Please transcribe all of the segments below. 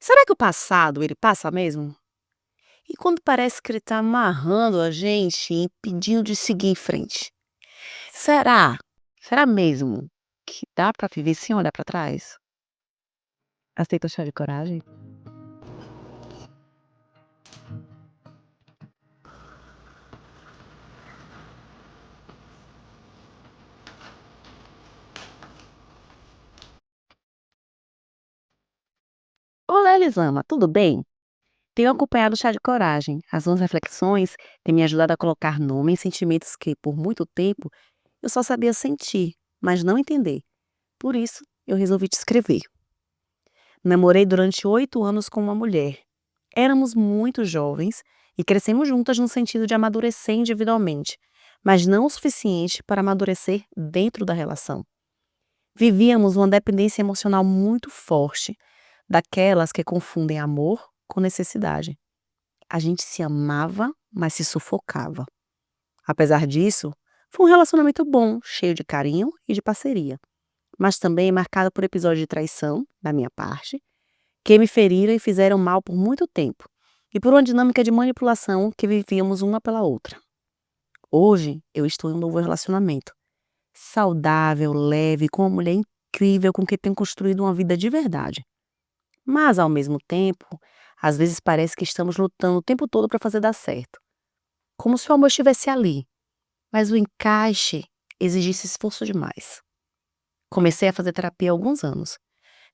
Será que o passado, ele passa mesmo? E quando parece que ele tá amarrando a gente e impedindo de seguir em frente? Será? Será mesmo que dá pra viver sem olhar pra trás? Aceita o chá de coragem? Olá, Elisama, tudo bem? Tenho acompanhado o chá de coragem. As suas reflexões têm me ajudado a colocar nome em sentimentos que, por muito tempo, eu só sabia sentir, mas não entender. Por isso, eu resolvi te escrever. Namorei durante 8 anos com uma mulher. Éramos muito jovens e crescemos juntas no sentido de amadurecer individualmente, mas não o suficiente para amadurecer dentro da relação. Vivíamos uma dependência emocional muito forte, daquelas que confundem amor com necessidade. A gente se amava, mas se sufocava. Apesar disso, foi um relacionamento bom, cheio de carinho e de parceria, mas também marcado por episódios de traição, da minha parte, que me feriram e fizeram mal por muito tempo, e por uma dinâmica de manipulação que vivíamos uma pela outra. Hoje, eu estou em um novo relacionamento, saudável, leve, com uma mulher incrível com quem tenho construído uma vida de verdade. Mas, ao mesmo tempo, às vezes parece que estamos lutando o tempo todo para fazer dar certo, como se o amor estivesse ali, mas o encaixe exigisse esforço demais. Comecei a fazer terapia há alguns anos.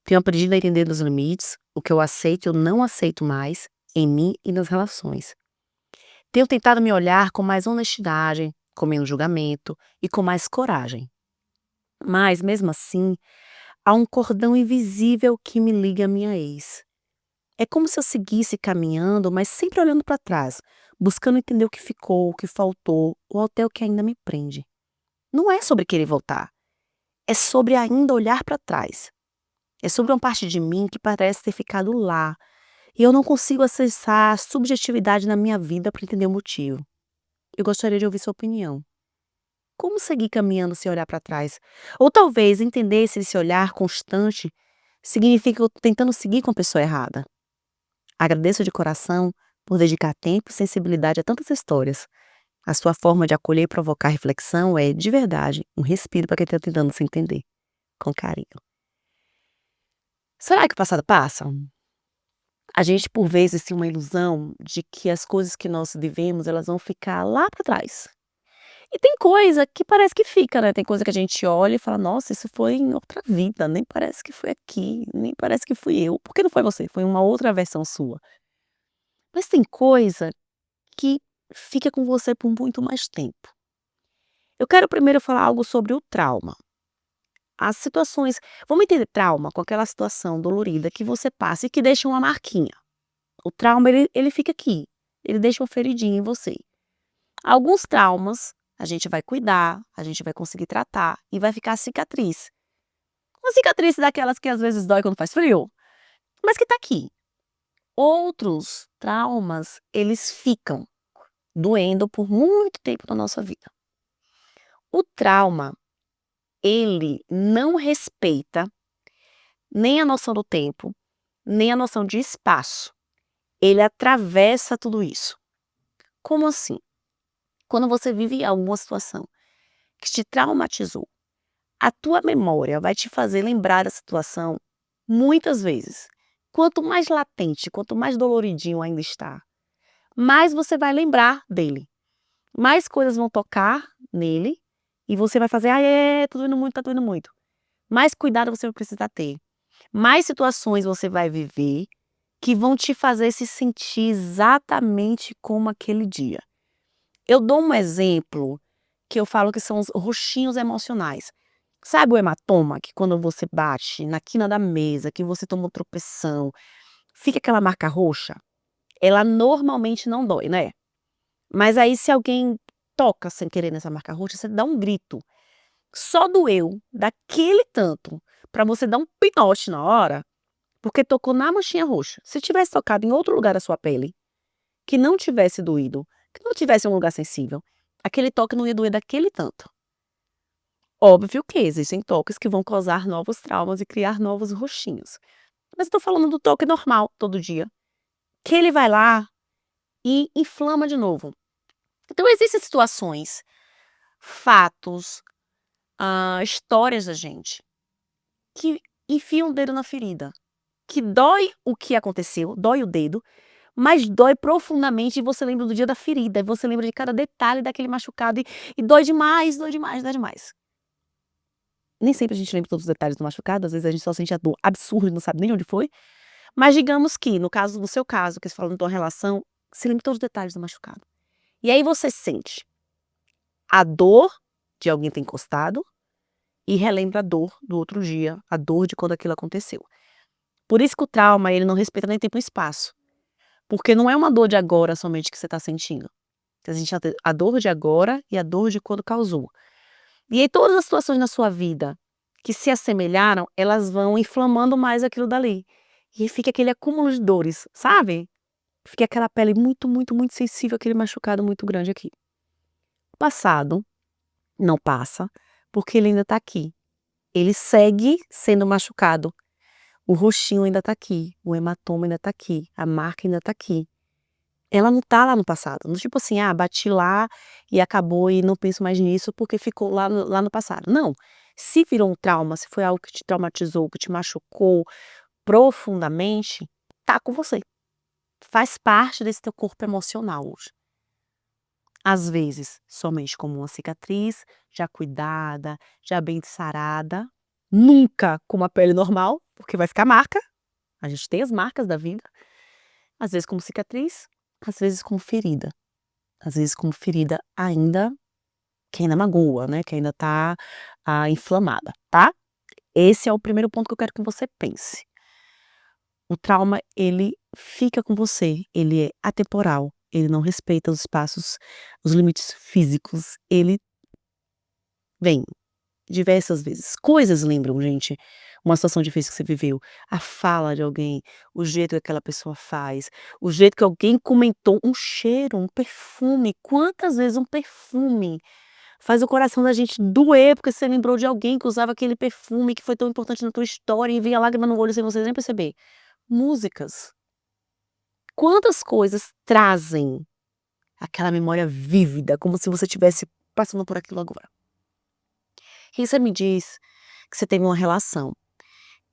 Tenho aprendido a entender os limites, o que eu aceito e eu não aceito mais, em mim e nas relações. Tenho tentado me olhar com mais honestidade, com menos julgamento e com mais coragem. Mas, mesmo assim, há um cordão invisível que me liga à minha ex. É como se eu seguisse caminhando, mas sempre olhando para trás, buscando entender o que ficou, o que faltou, ou até o que ainda me prende. Não é sobre querer voltar, é sobre ainda olhar para trás. É sobre uma parte de mim que parece ter ficado lá, e eu não consigo acessar a subjetividade na minha vida para entender o motivo. Eu gostaria de ouvir sua opinião. Como seguir caminhando sem olhar para trás? Ou talvez entender se esse olhar constante significa que eu tô tentando seguir com a pessoa errada. Agradeço de coração por dedicar tempo e sensibilidade a tantas histórias. A sua forma de acolher e provocar reflexão é, de verdade, um respiro para quem está tentando se entender. Com carinho. Será que o passado passa? A gente, por vezes, tem uma ilusão de que as coisas que nós vivemos, elas vão ficar lá para trás. E tem coisa que parece que fica, né, tem coisa que a gente olha e fala: "Nossa, isso foi em outra vida, nem parece que foi aqui, nem parece que fui eu". Por que não foi você? Foi uma outra versão sua. Mas tem coisa que fica com você por muito mais tempo. Eu quero primeiro falar algo sobre o trauma. As situações vamos entender trauma com aquela situação dolorida que você passa e que deixa uma marquinha. O trauma ele fica aqui, ele deixa uma feridinha em você. Alguns traumas a gente vai cuidar, a gente vai conseguir tratar e vai ficar a cicatriz. Uma cicatriz daquelas que às vezes dói quando faz frio, mas que tá aqui. Outros traumas, eles ficam doendo por muito tempo na nossa vida. O trauma, ele não respeita nem a noção do tempo, nem a noção de espaço. Ele atravessa tudo isso. Como assim? Quando você vive alguma situação que te traumatizou, a tua memória vai te fazer lembrar da situação muitas vezes. Quanto mais latente, quanto mais doloridinho ainda está, mais você vai lembrar dele. Mais coisas vão tocar nele e você vai fazer: "Ai, tô doendo muito, tá doendo muito". Mais cuidado você vai precisar ter. Mais situações você vai viver que vão te fazer se sentir exatamente como aquele dia. Eu dou um exemplo que eu falo que são os roxinhos emocionais. Sabe o hematoma que quando você bate na quina da mesa, que você toma um tropeção, fica aquela marca roxa? Ela normalmente não dói, né? Mas aí se alguém toca sem querer nessa marca roxa, você dá um grito. Só doeu daquele tanto pra você dar um pinote na hora, porque tocou na manchinha roxa. Se tivesse tocado em outro lugar da sua pele, que não tivesse doído, que não tivesse um lugar sensível, aquele toque não ia doer daquele tanto. Óbvio que existem toques que vão causar novos traumas e criar novos roxinhos. Mas eu tô falando do toque normal, todo dia, que ele vai lá e inflama de novo. Então existem situações, fatos, histórias da gente, que enfiam o dedo na ferida, que dói o que aconteceu, dói o dedo, mas dói profundamente e você lembra do dia da ferida, e você lembra de cada detalhe daquele machucado e dói demais, dói demais, dói demais. Nem sempre a gente lembra todos os detalhes do machucado, às vezes a gente só sente a dor absurda e não sabe nem onde foi, mas digamos que no seu caso, que você falou da tua relação, você lembra todos os detalhes do machucado. E aí você sente a dor de alguém ter encostado e relembra a dor do outro dia, a dor de quando aquilo aconteceu. Por isso que o trauma, ele não respeita nem tempo e espaço, porque não é uma dor de agora somente que você está sentindo. Você sente a dor de agora e a dor de quando causou. E aí todas as situações na sua vida que se assemelharam, elas vão inflamando mais aquilo dali. E aí fica aquele acúmulo de dores, sabe? Fica aquela pele muito, muito, muito sensível, aquele machucado muito grande aqui. O passado não passa, porque ele ainda tá aqui. Ele segue sendo machucado. O roxinho ainda tá aqui, o hematoma ainda tá aqui, a marca ainda tá aqui. Ela não tá lá no passado, não tipo assim: "Ah, bati lá e acabou e não penso mais nisso porque ficou lá no passado". Não, se virou um trauma, se foi algo que te traumatizou, que te machucou profundamente, tá com você. Faz parte desse teu corpo emocional hoje. Às vezes, somente como uma cicatriz, já cuidada, já bem sarada, nunca com uma pele normal, porque vai ficar marca, a gente tem as marcas da vida, às vezes como cicatriz, às vezes como ferida, às vezes como ferida ainda que ainda magoa, né, que ainda tá, inflamada, tá? Esse é o primeiro ponto que eu quero que você pense. O trauma, ele fica com você, ele é atemporal, ele não respeita os espaços, os limites físicos, ele vem diversas vezes. Coisas lembram, gente, uma situação difícil que você viveu, a fala de alguém, o jeito que aquela pessoa faz, o jeito que alguém comentou, um cheiro, um perfume. Quantas vezes um perfume faz o coração da gente doer, porque você lembrou de alguém que usava aquele perfume que foi tão importante na tua história e vinha lágrima no olho sem você nem perceber. Músicas. Quantas coisas trazem aquela memória vívida, como se você estivesse passando por aquilo agora. E você me diz que você teve uma relação,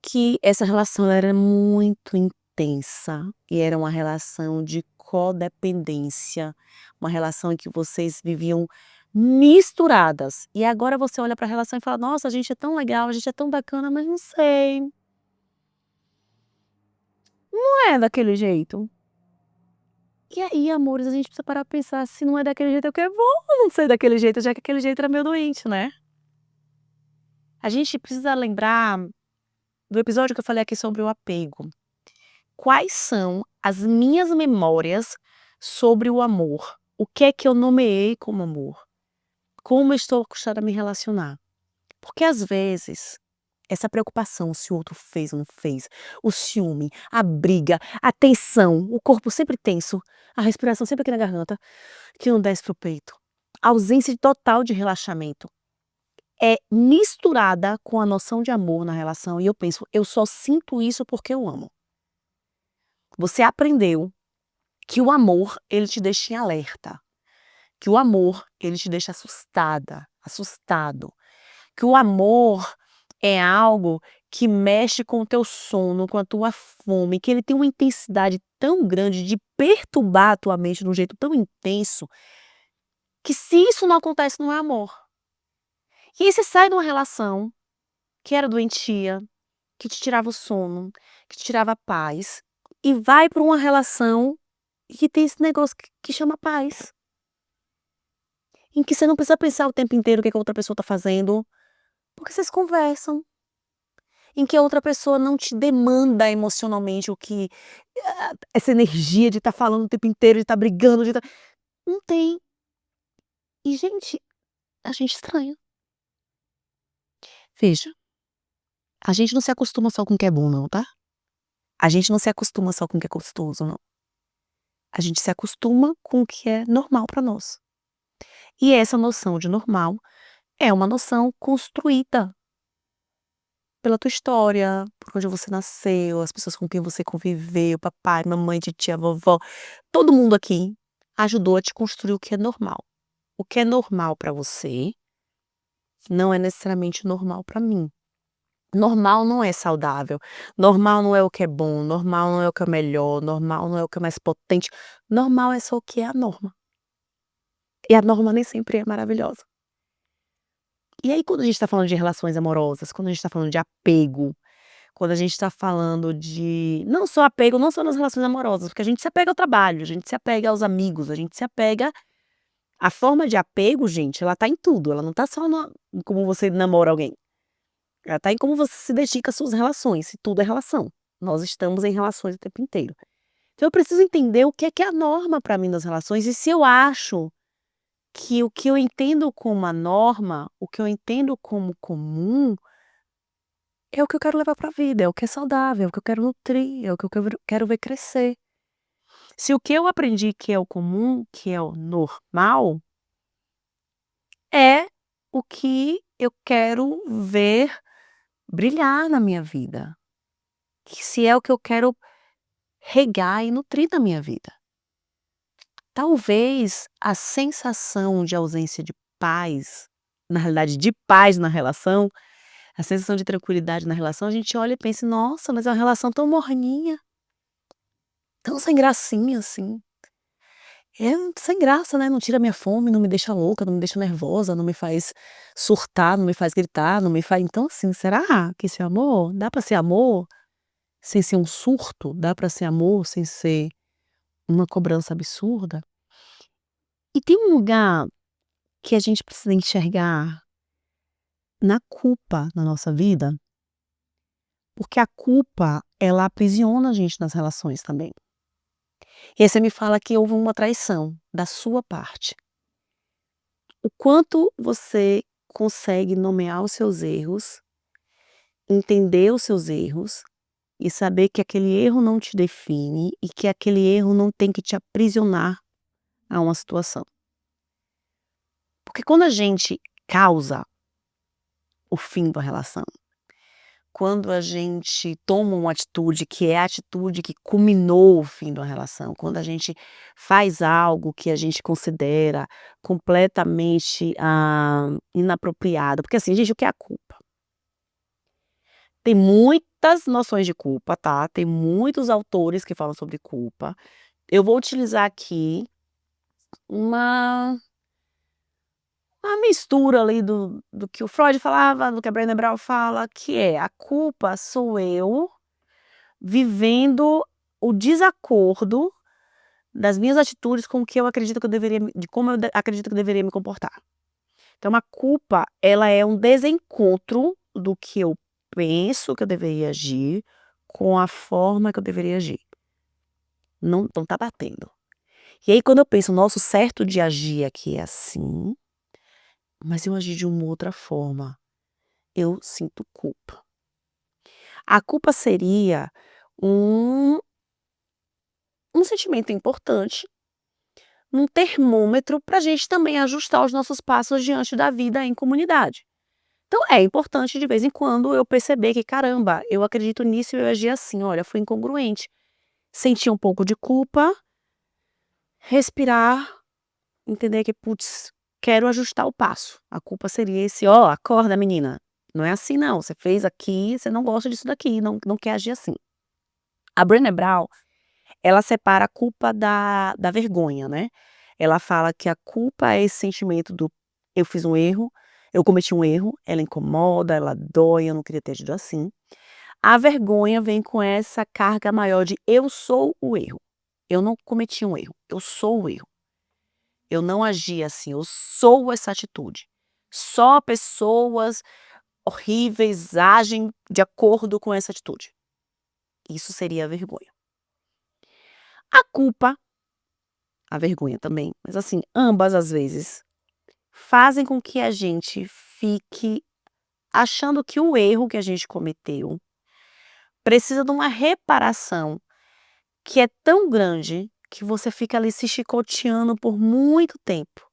que essa relação era muito intensa e era uma relação de codependência, uma relação em que vocês viviam misturadas. E agora você olha para a relação e fala: "Nossa, a gente é tão legal, a gente é tão bacana, mas não sei, não é daquele jeito". E aí, amores, a gente precisa parar pra pensar, se não é daquele jeito, é porque é bom não ser daquele jeito, já que aquele jeito era meio doente, né. A gente precisa lembrar do episódio que eu falei aqui sobre o apego. Quais são as minhas memórias sobre o amor? O que é que eu nomeei como amor? Como eu estou acostumada a me relacionar? Porque às vezes, essa preocupação se o outro fez ou não fez, o ciúme, a briga, a tensão, o corpo sempre tenso, a respiração sempre aqui na garganta, que não desce pro peito. A ausência total de relaxamento é misturada com a noção de amor na relação e eu penso: "Eu só sinto isso porque eu amo". Você aprendeu que o amor, ele te deixa em alerta, que o amor, ele te deixa assustada, assustado, que o amor é algo que mexe com o teu sono, com a tua fome, que ele tem uma intensidade tão grande de perturbar a tua mente de um jeito tão intenso, que se isso não acontece, não é amor. E aí você sai de uma relação que era doentia, que te tirava o sono, que te tirava a paz, e vai para uma relação que tem esse negócio que chama paz. Em que você não precisa pensar o tempo inteiro o que que a outra pessoa está fazendo, porque vocês conversam. Em que a outra pessoa não te demanda emocionalmente o que essa energia de estar falando o tempo inteiro, de estar brigando, de estar não tem. E gente, a gente estranha. Veja, a gente não se acostuma só com o que é bom não, tá? A gente não se acostuma só com o que é gostoso não. A gente se acostuma com o que é normal pra nós. E essa noção de normal é uma noção construída. pela tua história, por onde você nasceu, as pessoas com quem você conviveu, papai, mamãe, titia, vovó, todo mundo aqui ajudou a te construir o que é normal. O que é normal para você não é necessariamente normal para mim. Normal não é saudável, normal não é o que é bom, normal não é o que é melhor, normal não é o que é mais potente, normal é só o que é a norma. E a norma nem sempre é maravilhosa. E aí quando a gente tá falando de relações amorosas, quando a gente tá falando de apego, quando a gente tá falando de não só apego, não só nas relações amorosas, porque a gente se apega ao trabalho, a gente se apega aos amigos, a gente se apega a forma de apego, gente, ela tá em tudo, ela não tá só em como você namora alguém, ela tá em como você se dedica às suas relações, se tudo é relação. Nós estamos em relações o tempo inteiro. Então eu preciso entender o que é a norma pra mim nas relações e se eu acho que o que eu entendo como a norma, o que eu entendo como comum, é o que eu quero levar pra vida, é o que é saudável, é o que eu quero nutrir, é o que eu quero ver crescer. Se o que eu aprendi que é o comum, que é o normal, é o que eu quero ver brilhar na minha vida, que se é o que eu quero regar e nutrir na minha vida. Talvez a sensação de ausência de paz, na realidade de paz na relação, a sensação de tranquilidade na relação, a gente olha e pensa: "Nossa, mas é uma relação tão morninha, tão sem gracinha assim". É sem graça, né, não tira minha fome, não me deixa louca, não me deixa nervosa, não me faz surtar, não me faz gritar, não me faz então assim, será que isso é amor? Dá pra ser amor sem ser um surto? Dá pra ser amor sem ser uma cobrança absurda? E tem um lugar que a gente precisa enxergar na culpa na nossa vida, porque a culpa, ela aprisiona a gente nas relações também. E aí você me fala que houve uma traição da sua parte. O quanto você consegue nomear os seus erros, entender os seus erros e saber que aquele erro não te define e que aquele erro não tem que te aprisionar a uma situação. Porque quando a gente causa o fim da relação, quando a gente toma uma atitude que é a atitude que culminou o fim da relação, quando a gente faz algo que a gente considera completamente, inapropriado, porque assim, gente, o que é a culpa? Tem muitas noções de culpa, tá, tem muitos autores que falam sobre culpa. Eu vou utilizar aqui uma uma mistura ali do que o Freud falava, do que a Brené Brown fala, que é: a culpa sou eu vivendo o desacordo das minhas atitudes com o que eu acredito que eu deveria de como eu acredito que eu deveria me comportar. Então a culpa, ela é um desencontro do que eu penso que eu deveria agir, com a forma que eu deveria agir. Não tá batendo. E aí quando eu penso: "Nossa, o certo de agir aqui é assim, mas eu agi de uma outra forma", eu sinto culpa. A culpa seria um um sentimento importante, um termômetro para a gente também ajustar os nossos passos diante da vida em comunidade. Então é importante de vez em quando eu perceber que: "Caramba, eu acredito nisso e eu agi assim, olha, fui incongruente". Sentir um pouco de culpa, respirar, entender que: "Putz, quero ajustar o passo". A culpa seria esse: "Ó, acorda menina, não é assim não, você fez aqui, você não gosta disso daqui, não quer agir assim". A Brené Brown, ela separa a culpa da vergonha, né. Ela fala que a culpa é esse sentimento do: "Eu fiz um erro, eu cometi um erro", ela incomoda, ela dói, eu não queria ter agido assim. A vergonha vem com essa carga maior de: "Eu sou o erro, eu não cometi um erro, eu sou o erro, eu não agi assim, eu sou essa atitude. Só pessoas horríveis agem de acordo com essa atitude". Isso seria a vergonha. A culpa, a vergonha também, mas assim, ambas às vezes, fazem com que a gente fique achando que o erro que a gente cometeu precisa de uma reparação que é tão grande que você fica ali se chicoteando por muito tempo.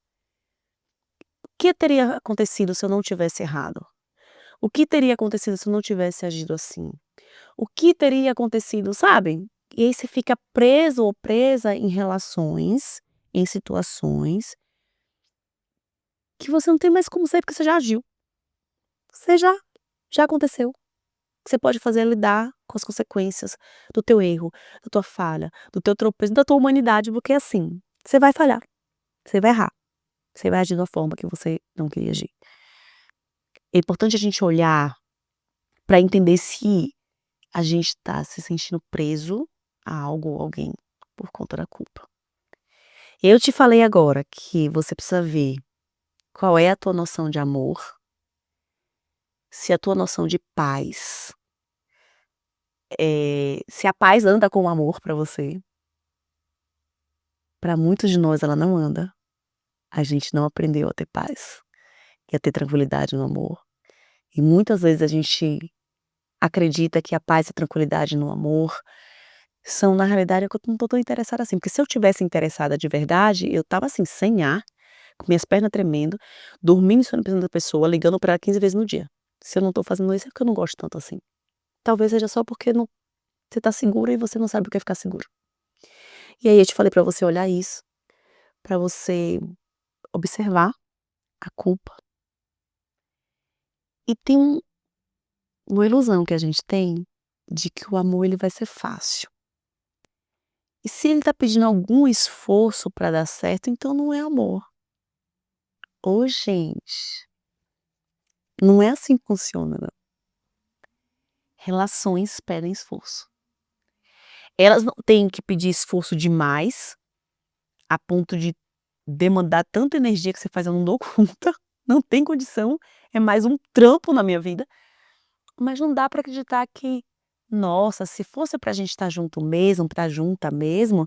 O que teria acontecido se eu não tivesse errado? O que teria acontecido se eu não tivesse agido assim? O que teria acontecido, sabe? E aí você fica preso ou presa em relações, em situações que você não tem mais como sair, porque você já agiu. Você já aconteceu. O que você pode fazer é lidar com as consequências do teu erro, da tua falha, do teu tropeço, da tua humanidade, porque assim, você vai falhar, você vai errar, você vai agir de uma forma que você não queria agir. É importante a gente olhar para entender se a gente está se sentindo preso a algo ou alguém por conta da culpa. Eu te falei agora que você precisa ver qual é a tua noção de amor, se a tua noção de paz, se a paz anda com o amor para você. Para muitos de nós ela não anda. A gente não aprendeu a ter paz e a ter tranquilidade no amor. E muitas vezes a gente acredita que a paz e a tranquilidade no amor são, na realidade, é que eu não tô tão interessada assim, porque se eu tivesse interessada de verdade, eu estava assim, sem ar, com minhas pernas tremendo, dormindo e sonhando pensando na pessoa, ligando pra ela 15 vezes no dia. Se eu não tô fazendo isso é porque eu não gosto tanto assim. Talvez seja só porque não você tá segura e você não sabe o que é ficar seguro. E aí eu te falei pra você olhar isso, pra você observar a culpa. E tem uma ilusão que a gente tem de que o amor ele vai ser fácil. E se ele tá pedindo algum esforço pra dar certo, então não é amor. Ô gente, não é assim que funciona não. Relações pedem esforço. Elas não têm que pedir esforço demais, a ponto de demandar tanta energia que você faz: "Eu não dou conta, não tem condição, é mais um trampo na minha vida", mas não dá pra acreditar que, nossa, se fosse pra gente estar junto mesmo, pra junta mesmo,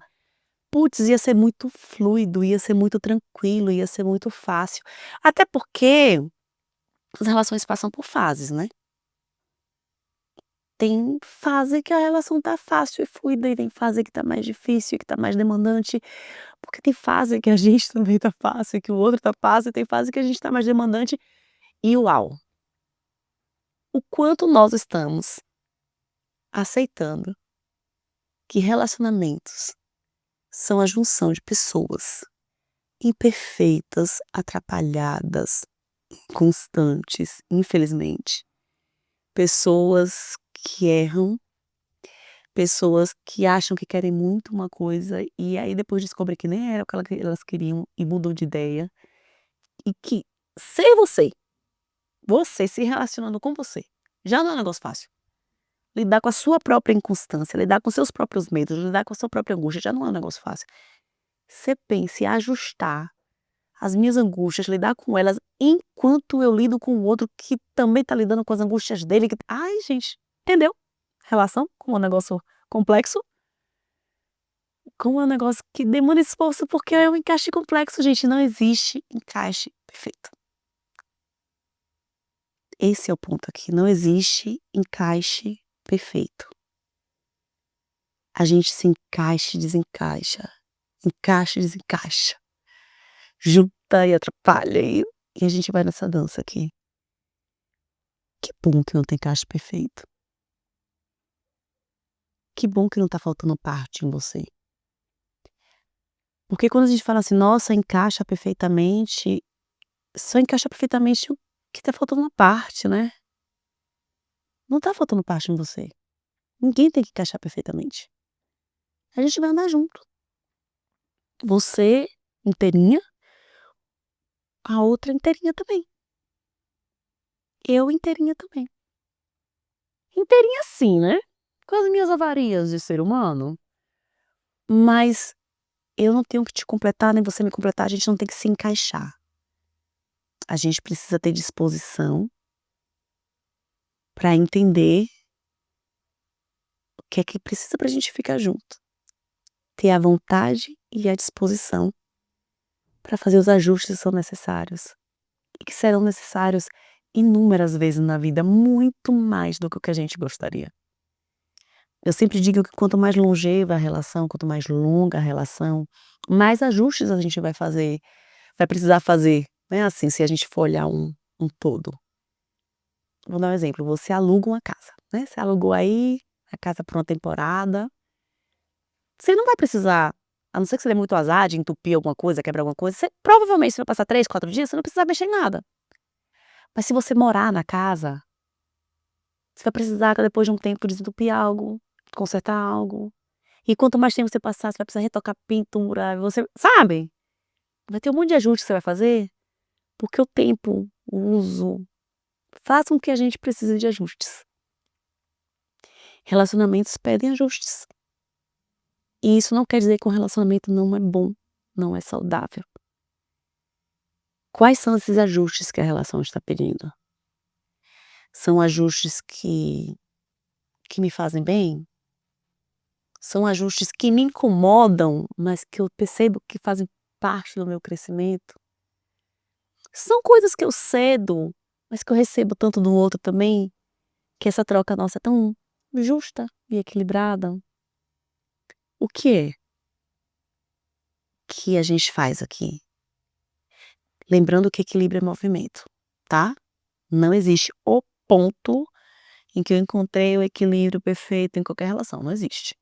putz, ia ser muito fluido, ia ser muito tranquilo, ia ser muito fácil. Até porque as relações passam por fases, né. Tem fase que a relação tá fácil e fluida e tem fase que tá mais difícil, que tá mais demandante, porque tem fase que a gente também tá fácil, que o outro tá fácil, e tem fase que a gente tá mais demandante. E uau, o quanto nós estamos aceitando que relacionamentos são a junção de pessoas imperfeitas, atrapalhadas, inconstantes, infelizmente. Pessoas que erram, pessoas que acham que querem muito uma coisa e aí depois descobrem que nem era o que elas queriam e mudam de ideia. E que ser você, você se relacionando com você, já não é um negócio fácil. Lidar com a sua própria inconstância, lidar com seus próprios medos, lidar com a sua própria angústia já não é um negócio fácil. Você pensa em ajustar as minhas angústias, lidar com elas enquanto eu lido com o outro que também tá lidando com as angústias dele que ai gente, entendeu? Relação como um negócio complexo, como é um negócio que demanda esforço, porque é um encaixe complexo, gente, não existe encaixe perfeito. Esse é o ponto aqui, não existe encaixe perfeito. A gente se encaixa e desencaixa, encaixa e desencaixa, junta e atrapalha e a gente vai nessa dança aqui. Que bom que não tem encaixe perfeito. Que bom que não tá faltando parte em você. Porque quando a gente fala assim: "Nossa, encaixa perfeitamente", só encaixa perfeitamente o que tá faltando uma parte, né. Não tá faltando parte em você. Ninguém tem que encaixar perfeitamente. A gente vai andar junto. Você inteirinha, a outra inteirinha também. Eu inteirinha também. Inteirinha assim, né, com as minhas avarias de ser humano, mas eu não tenho que te completar, nem você me completar, a gente não tem que se encaixar. A gente precisa ter disposição pra entender o que é que precisa pra gente ficar junto. Ter a vontade e a disposição pra fazer os ajustes que são necessários, e que serão necessários inúmeras vezes na vida, muito mais do que o que a gente gostaria. Eu sempre digo que quanto mais longeva a relação, quanto mais longa a relação, mais ajustes a gente vai fazer, vai precisar fazer, né, assim, se a gente for olhar um todo. vou dar um exemplo, você aluga uma casa, né, você alugou aí a casa por uma temporada, você não vai precisar, a não ser que você dê muito azar de entupir alguma coisa, quebrar alguma coisa, você provavelmente você vai passar 3, 4 dias, você não precisa mexer em nada. Mas se você morar na casa, você vai precisar depois de um tempo desentupir algo, consertar algo, e quanto mais tempo você passar, você vai precisar retocar pintura, você sabe? Vai ter um monte de ajuste que você vai fazer, porque o tempo, o uso, faz com que a gente precise de ajustes. Relacionamentos pedem ajustes. E isso não quer dizer que um relacionamento não é bom, não é saudável. Quais são esses ajustes que a relação está pedindo? São ajustes que me fazem bem? São ajustes que me incomodam, mas que eu percebo que fazem parte do meu crescimento? São coisas que eu cedo, mas que eu recebo tanto do outro também, que essa troca nossa é tão justa e equilibrada? O que é que a gente faz aqui? Lembrando que equilíbrio é movimento, tá? Não existe o ponto em que eu encontrei o equilíbrio perfeito em qualquer relação, não existe.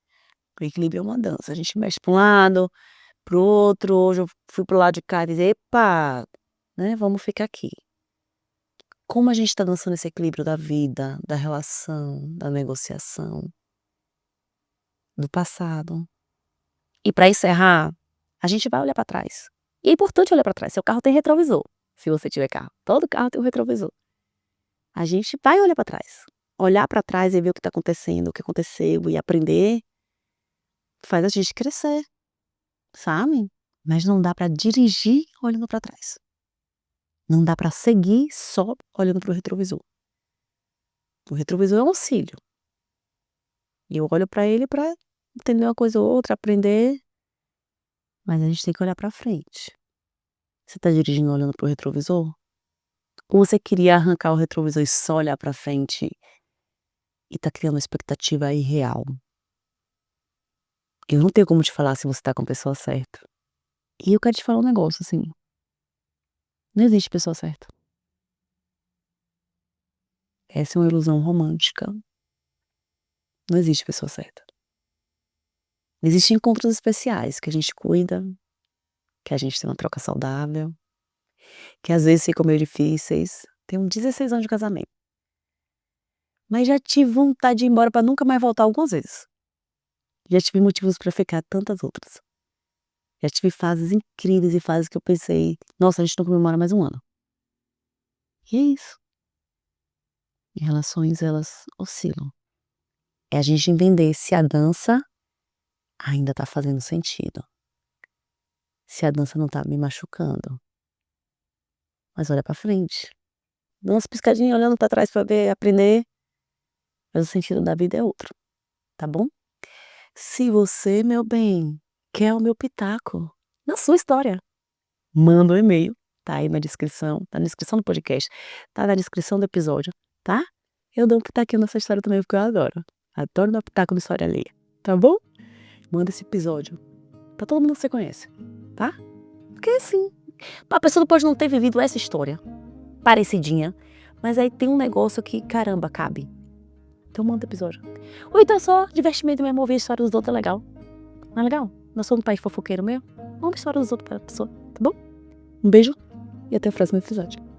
O equilíbrio é uma dança, a gente mexe para um lado, para o outro, hoje eu fui para o lado de cá e dizer: "Epa, né, vamos ficar aqui". Como a gente está dançando esse equilíbrio da vida, da relação, da negociação, do passado. E para encerrar, a gente vai olhar para trás. E é importante olhar para trás, seu carro tem retrovisor, se você tiver carro, todo carro tem um retrovisor. A gente vai olhar para trás. Olhar para trás e ver o que está acontecendo, o que aconteceu e aprender, faz a gente crescer, sabe? Mas não dá para dirigir olhando para trás. Não dá para seguir só olhando para o retrovisor. O retrovisor é um auxílio. E eu olho para ele para entender uma coisa ou outra, aprender, mas a gente tem que olhar para frente. Você está dirigindo olhando para o retrovisor? Ou você queria arrancar o retrovisor e só olhar para frente e tá criando uma expectativa irreal? Eu não tenho como te falar se você tá com a pessoa certa. E eu quero te falar um negócio, assim, não existe pessoa certa. Essa é uma ilusão romântica. Não existe pessoa certa. Existem encontros especiais que a gente cuida, que a gente tem uma troca saudável, que às vezes ficam meio difíceis. Tenho 16 anos de casamento, mas já tive vontade de ir embora pra nunca mais voltar algumas vezes. Já tive motivos pra ficar tantas outras. Já tive fases incríveis e fases que eu pensei: "Nossa, a gente não comemora mais um ano". E é isso. E relações, elas oscilam. É a gente entender se a dança ainda tá fazendo sentido, se a dança não tá me machucando. Mas olha pra frente, dá umas piscadinhas olhando pra trás pra ver, aprender, mas o sentido da vida é outro, tá bom? Se você, meu bem, quer o meu pitaco na sua história, manda um e-mail, tá aí tá na descrição do podcast, tá na descrição do episódio, tá? Eu dou um pitaquinho nessa história também, porque eu adoro. Adoro dar pitaco na história alheia, tá bom? Manda esse episódio pra todo mundo que você conhece, tá? Porque assim, a pessoa pode não ter vivido essa história parecidinha, mas aí tem um negócio que, caramba, cabe. Então manda episódio. Ou então é só divertimento mesmo, ouvir a história dos outros é legal. Não é legal? Nós somos um país fofoqueiro mesmo. Vamos a história dos outros para a pessoa, tá bom? Um beijo e até o próximo episódio.